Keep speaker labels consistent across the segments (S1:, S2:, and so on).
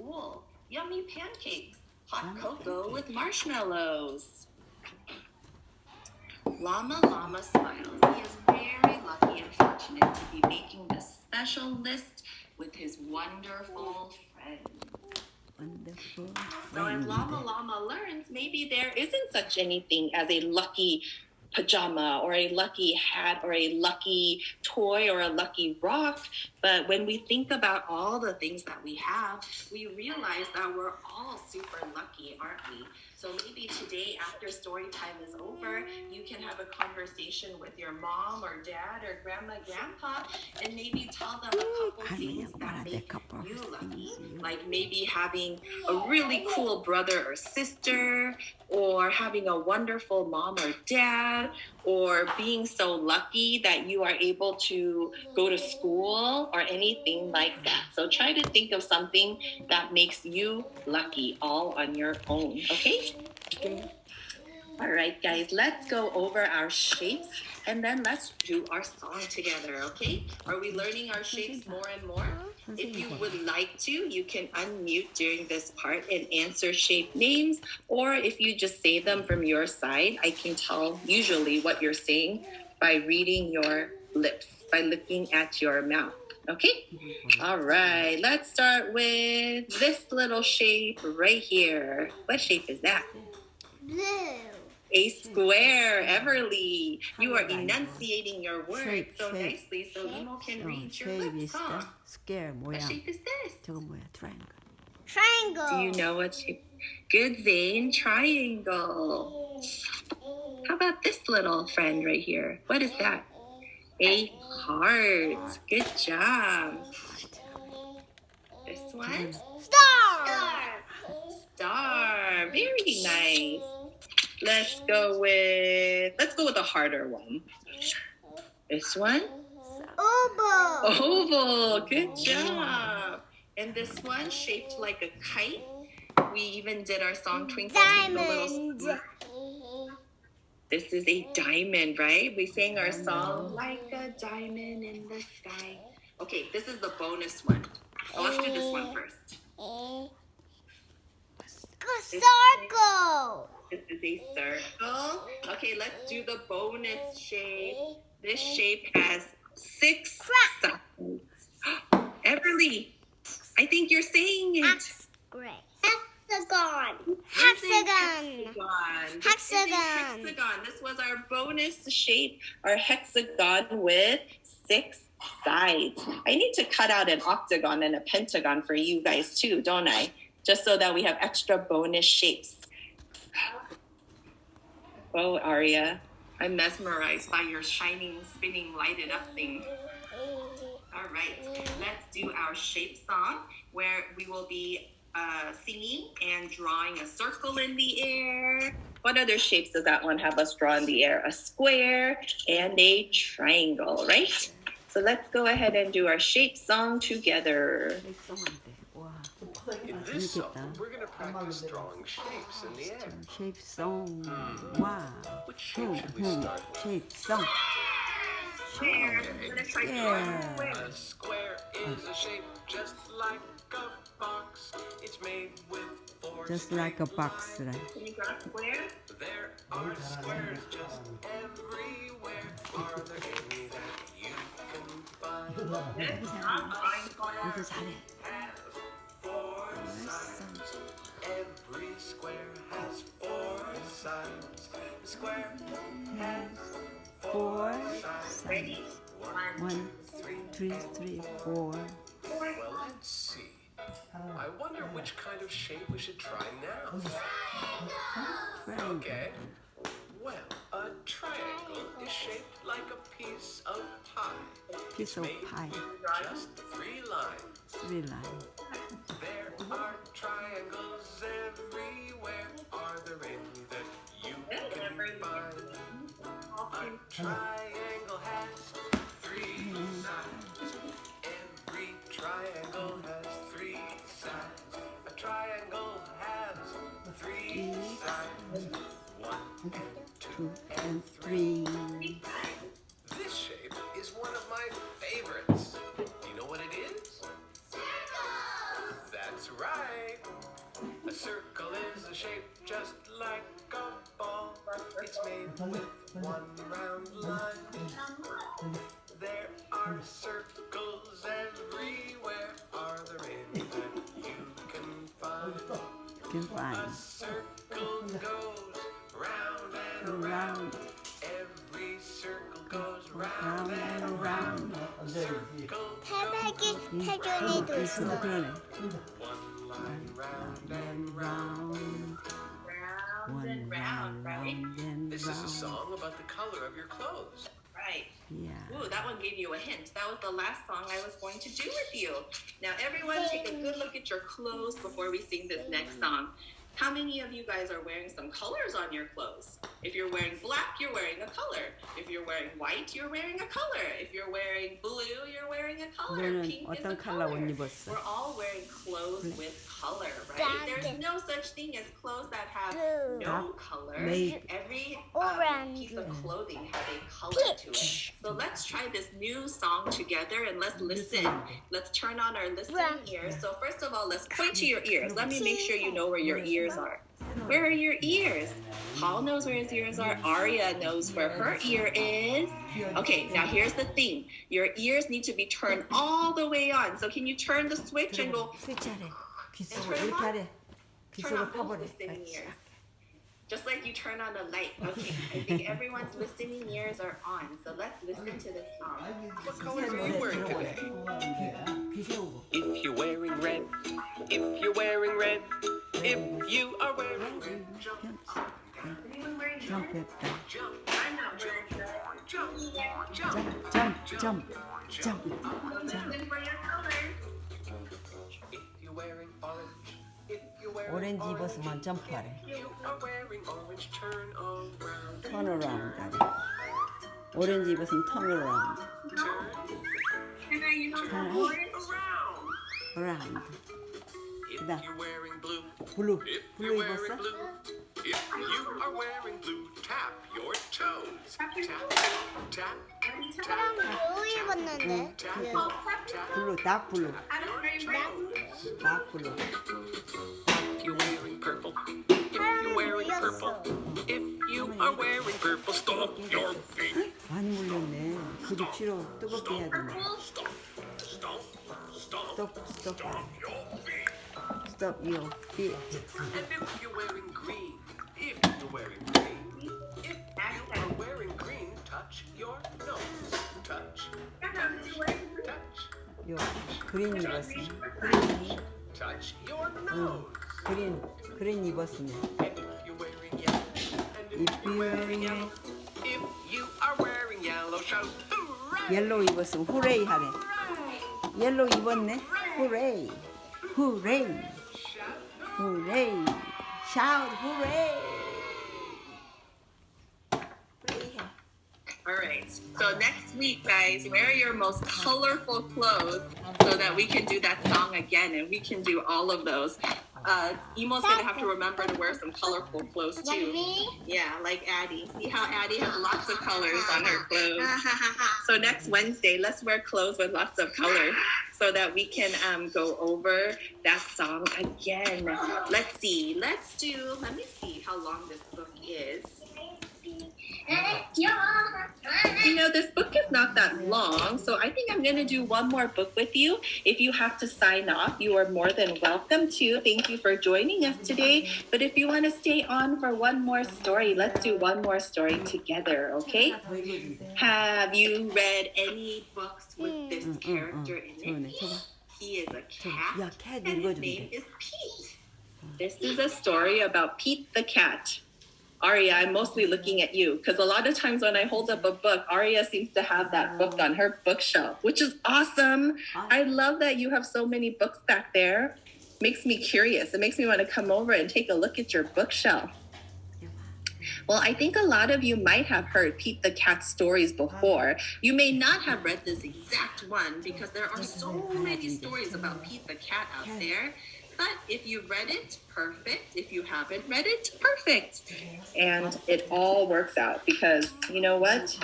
S1: school. Yummy pancakes. Hot cocoa with marshmallows. Llama Llama smiles. He is very lucky and fortunate to be making this special list with his wonderful friends.
S2: Wonderful.
S1: So if Llama Llama learns, maybe there isn't such anything as a lucky pajama or a lucky hat or a lucky toy or a lucky rock. But when we think about all the things that we have, we realize that we're all super lucky, aren't we? So maybe today after story time is over, you can have a conversation with your mom or dad or grandma, grandpa, and maybe tell them a couple things that make you lucky. Like maybe having a really cool brother or sister, or having a wonderful mom or dad, or being so lucky that you are able to go to school or anything like that. So try to think of something that makes you lucky all on your own, okay? All right, guys, let's go over our shapes and then let's do our song together, okay? Are we learning our shapes more and more? If you would like to, you can unmute during this part and answer shape names, or if you just say them from your side, I can tell usually what you're saying by reading your lips, by looking at your mouth, okay? All right, let's start with this little shape right here. What shape is that?
S3: Blue.
S1: A square, Everly. You are enunciating your words so nicely so Emo can read your lips, huh?
S2: Square
S1: What
S2: 모양.
S1: shape is this?
S2: 저거 뭐야? Triangle.
S3: Triangle.
S1: Do you know what shape? Good, Zane. Triangle. How about this little friend right here? What is that? A heart. Good job. This one?
S3: Star.
S1: Star. Very nice. Let's go with a harder one. This one?
S3: Oval.
S1: Oval. Good job. And this one shaped like a kite. We even did our song Twinkle Twinkle Little Star. This is a diamond, right? We sang our song like a diamond in the sky. Okay, this is the bonus one. Oh, let's do this one first.
S3: Circle.
S1: This is a circle. Okay, let's do the bonus shape. This shape has 6 sides. Everly, I think you're saying it.
S3: Hexagon.
S1: Hexagon.
S3: Hexagon.
S1: This was our bonus shape, our hexagon with 6 sides. I need to cut out an octagon and a pentagon for you guys too, don't I? Just so that we have extra bonus shapes. Oh, Aria, I'm mesmerized by your shining, spinning, lighted up thing. All right, let's do our shape song where we will be singing and drawing a circle in the air. What other shapes does that one have us draw in the air? A square and a triangle, right? So let's go ahead and do our shape song together.
S4: In this song, we're going to practice drawing shapes in the air.
S2: Shape song. Wow.
S4: Which shape should we start with?
S2: Shape song.
S1: Square. I'm gonna try drawing a square.
S4: A square is a shape just like a box. It's made with 4
S2: Just like a box, right?
S1: Can you draw a square?
S4: There are squares just everywhere. Are there any that you can find?
S1: Good job drawing square.
S2: 이거 잘해.
S4: Has 4 sides. Every square has 4 sides. The square has
S2: 4
S1: Ready?
S2: sides.
S1: 1,
S2: 1, 2, 3, 4.
S4: Well, let's see. I wonder which kind of shape we should try now.
S2: Triangle.
S4: Okay. Well, a triangle is shaped like a piece of pie.
S2: Piece of
S4: Made
S2: pie.
S4: with just 3 lines.
S2: 3 lines.
S4: There are triangles everywhere. Are there any that you can find? A triangle has 3 sides. Every triangle has 3 sides. A triangle has 3 sides. 1 and 2
S2: and 3.
S4: This shape is one of my favorites. Do you know what it is? Circle! That's right. shape just like a ball. It's made with one round line. There are circles everywhere. Are there any that you can find?
S2: Goodbye.
S4: A circle goes round and
S2: Round,
S4: every circle goes
S2: round
S4: round and
S2: and round.
S4: circle
S3: 태백이 태균이도 있어.
S2: 그러네.
S4: one line round and
S2: And round,
S1: Round and round, right?
S2: and
S4: This is a
S2: round.
S4: song about the color of your clothes.
S1: Right.
S2: Yeah.
S1: Ooh, that one gave you a hint. That was the last song I was going to do with you. Now, everyone, take a good look at your clothes before we sing this next song. How many of you guys are wearing some colors on your clothes? If you're wearing black, you're wearing a color. If you're wearing white, you're wearing a color. If you're wearing blue, you're wearing a color.
S2: 너는
S1: Pink is a
S2: 어떤 컬러 옷
S1: color.
S2: 입었어?
S1: We're all wearing clothes with color, right? There's no such thing as clothes that have no color.
S2: Made.
S1: Every
S3: Orange.
S1: piece of clothing has a color to it. So let's try this new song together and let's listen. Let's turn on our listening ears. So first of all, let's point to your ears. Let me make sure you know where your ears are. Where are your ears? Paul knows where his ears are. Aria knows where her ear is. Okay, now here's the thing. Your ears need to be turned all the way on. So can you turn the switch and go
S2: 스위치하래. 귀
S1: And
S2: 속으로
S1: turn
S2: 이렇게
S1: on?
S2: 하래. 귀
S1: turn
S2: 속으로
S1: on both
S2: 파버려.
S1: listening ears? Just like you turn on a light. Okay, I think everyone's listening ears are on. So let's listen to this song.
S4: What color are you wearing today?
S2: 귀 세우고.
S4: If you're wearing red, if you're wearing red, if you are wearing red, jump up and down,
S1: Anyone wearing
S2: 점프했다.
S4: jump,
S1: I'm not wearing
S4: jump, jump,
S2: 점프.
S1: Listen for your colors.
S4: If you're wearing orange, if you're wearing
S2: 오렌지
S4: orange,
S2: 입었으면 점프하래.
S4: you are wearing orange, turn around,
S2: 턴 어라운드 하래. 오렌지 입었으면 턴 어라운드.
S4: turn
S1: And now you know
S2: Turn
S1: orange.
S4: around.
S2: 어라운드.
S4: If
S2: 그다음.
S4: you're wearing blue,
S2: 블루.
S4: if
S2: 블루
S4: you're wearing
S2: 입었어?
S4: blue, if you are wearing blue, tap your toes.
S1: Tap your
S4: Tap, tap,
S3: 사람 blue 입었는데.
S4: tap,
S3: blue.
S4: tap
S2: 블루, 닭 블루.
S1: I don't wear red.
S4: toes.
S2: 닭 블루.
S4: If you're wearing purple, if you're wearing purple, if you are wearing purple, stomp your feet.
S2: 많이 물렸네. 그립 싫어. 뜨겁게 해야 되네.
S4: Stomp, stomp, stomp,
S2: 스톱.
S4: your feet.
S2: Stop your feet.
S4: And if you're wearing green, if you're wearing green, if you are wearing green, touch your nose. Touch, touch,
S2: 요 그린 입었으면. 그린.
S4: touch your nose.
S2: 그린 입었으면.
S4: And if you're wearing yellow, and if
S2: If
S4: you're
S2: you're
S4: wearing
S2: wearing
S4: yellow, if you are wearing yellow, shout hooray!
S2: 옐로우 입었으면 후레이 하래. 옐로우 입었네. 후레이. 후레이.
S4: Shout
S2: 후레이. 샤웃 후레이.
S1: All right. So next week, guys, wear your most colorful clothes so that we can do that song again, and we can do all of those. Emo's gonna have to remember to wear some colorful clothes too. Yeah, like Addie. See how Addie has lots of colors on her clothes. So next Wednesday, let's wear clothes with lots of color so that we can go over that song again. Let's see. Let me see how long this book is. You know, this book is not that long, so I think I'm going to do one more book with you. If you have to sign off, you are more than welcome to. Thank you for joining us today. But if you want to stay on for one more story, let's do one more story together, okay? Have you read any books with this character in it? He is a cat,
S2: 야, cat
S1: and his
S2: 읽어주면
S1: name
S2: 돼.
S1: is Pete. This is a story about Pete the cat. Aria, I'm mostly looking at you because a lot of times when I hold up a book, Aria seems to have that book on her bookshelf, which is awesome. I love that you have so many books back there. Makes me curious. It makes me want to come over and take a look at your bookshelf. Well, I think a lot of you might have heard Pete the Cat stories before. You may not have read this exact one because there are so many stories about Pete the Cat out there. But if you've read it, perfect. If you haven't read it, perfect. And it all works out because you know what?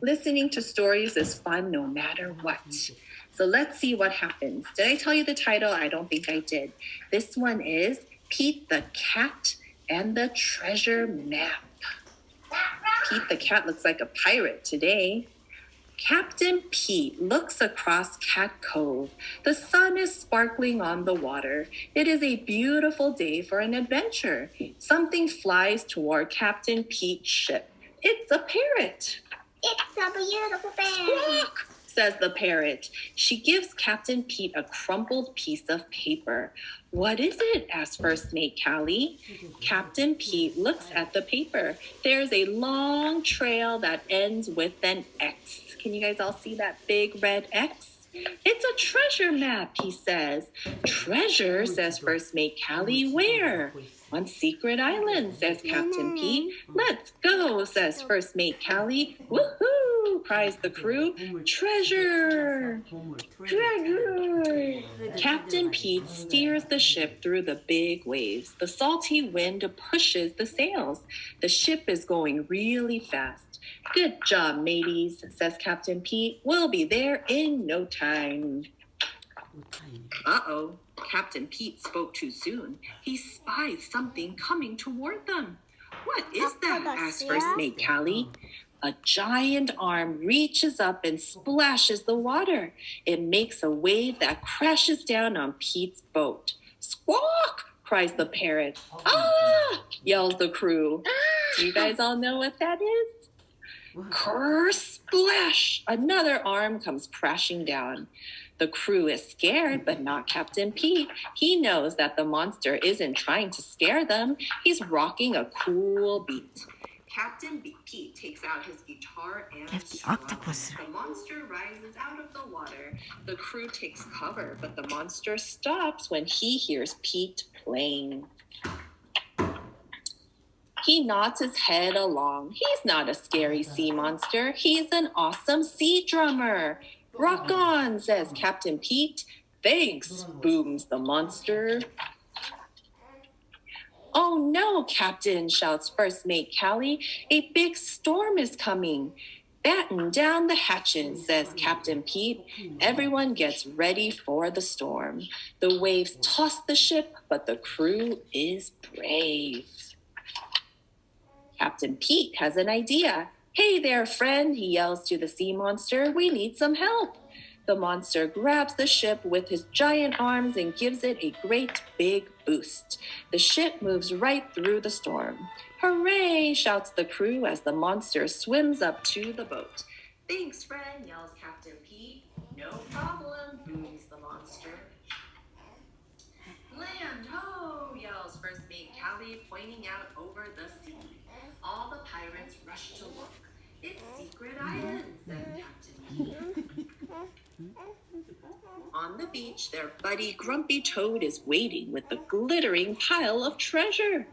S1: Listening to stories is fun no matter what. So let's see what happens. Did I tell you the title? I don't think I did. This one is Pete the Cat and the treasure map. Pete the cat looks like a pirate today. Captain Pete looks across Cat Cove. The sun is sparkling on the water. It is a beautiful day for an adventure. Something flies toward Captain Pete's ship. It's a parrot.
S3: It's a beautiful bear.
S1: Squawk, says the parrot. She gives Captain Pete a crumpled piece of paper. What is it? asks First Mate Callie. Captain Pete looks at the paper. There's a long trail that ends with an X. Can you guys all see that big red X? It's a treasure map, he says. Treasure, says First Mate Callie. Where? On Secret Island, says Captain Pete. Let's go, says First Mate Callie. Woohoo, cries the crew. Treasure! Treasure! Captain Pete steers the ship through the big waves. The salty wind pushes the sails. The ship is going really fast. Good job, mateys, says Captain Pete. We'll be there in no time. Uh-oh, Captain Pete spoke too soon. He spies something coming toward them. What is that? asked First Mate Callie. A giant arm reaches up and splashes the water. It makes a wave that crashes down on Pete's boat. Squawk! cries the parrot. Ah! yells the crew. Do you guys all know what that is? Splash! Another arm comes crashing down. The crew is scared, but not Captain Pete. He knows that the monster isn't trying to scare them. He's rocking a cool beat. Captain Pete takes out his guitar and strums. The monster rises out of the water. The crew takes cover, but the monster stops when he hears Pete playing. He nods his head along. He's not a scary sea monster. He's an awesome sea drummer. Rock on, says Captain Pete. Thanks, booms the monster. Oh no, Captain, shouts First Mate Callie. A big storm is coming. Batten down the hatches, says Captain Pete. Everyone gets ready for the storm. The waves toss the ship, but the crew is brave. Captain Pete has an idea. Hey there, friend, he yells to the sea monster. We need some help. The monster grabs the ship with his giant arms and gives it a great big boost. The ship moves right through the storm. Hooray, shouts the crew as the monster swims up to the boat. Thanks, friend, yells Captain Pete. No problem, booms the monster. Land ho, yells First Mate Callie, pointing out over the sea. All the pirates rush to look. It's Secret Island, says Captain Pete. On the beach, their buddy Grumpy Toad is waiting with the glittering pile of treasure.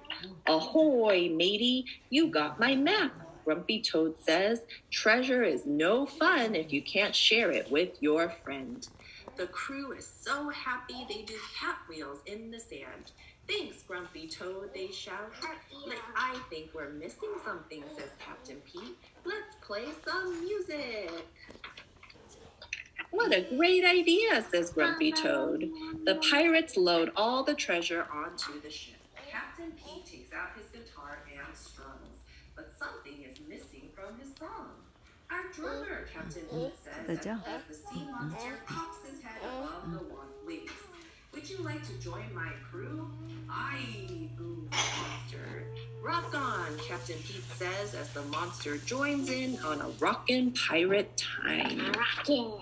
S1: Ahoy, matey, you got my map, Grumpy Toad says. Treasure is no fun if you can't share it with your friend. The crew is so happy they do cartwheels in the sand. Thanks, Grumpy Toad, they shout. I think we're missing something, says Captain Pete. Let's play some music. What a great idea, says Grumpy Toad. The pirates load all the treasure onto the ship. Captain Pete takes out his guitar and strums, but something is missing from his song. Our drummer, Captain Pete says, as the sea monster pops his head above the waves. Would you like to join my crew? Aye, booms the monster. Rock on, Captain Pete says as the monster joins in on a rockin' pirate time.
S3: Rockin'.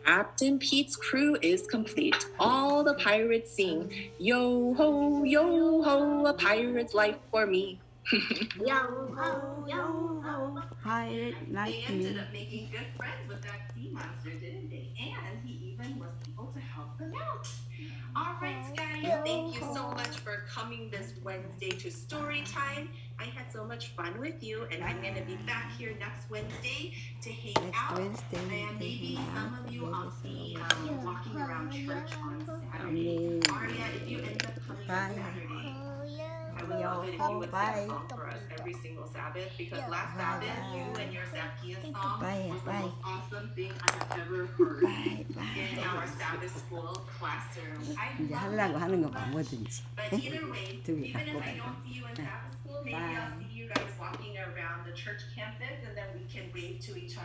S1: Captain Pete's crew is complete. All the pirates sing, yo ho, a pirate's life for me.
S3: Yo ho,
S2: pirate like
S1: They ended
S2: me.
S1: up making good friends with that sea monster, didn't they? And he even was able to help them out. All right, guys, thank you so much for coming this Wednesday to story time. I had so much fun with you, and I'm going to be back here next Wednesday to hang out. And maybe some of you I'll see walking around church on Saturday. Aria, if you end up coming on Saturday, I would love it if you would sing
S2: Bye.
S1: a song for us every single Sabbath, because last
S2: Bye,
S1: Sabbath
S2: bye.
S1: you and your Zacchaeus song
S2: Bye,
S1: was the
S2: bye.
S1: most awesome thing I have ever heard
S2: Bye,
S1: in
S2: bye.
S1: our Sabbath school classroom. I
S2: 이제
S1: love
S2: 하려고
S1: that
S2: 하는
S1: so
S2: 거 봐,
S1: much.
S2: 뭐든지.
S1: But either way,
S2: 두 개
S1: even
S2: 갖고
S1: if I
S2: 가고.
S1: don't see you in Sabbath school, maybe
S2: Bye.
S1: I'll see you guys walking around the church campus, and then we can wave to each other.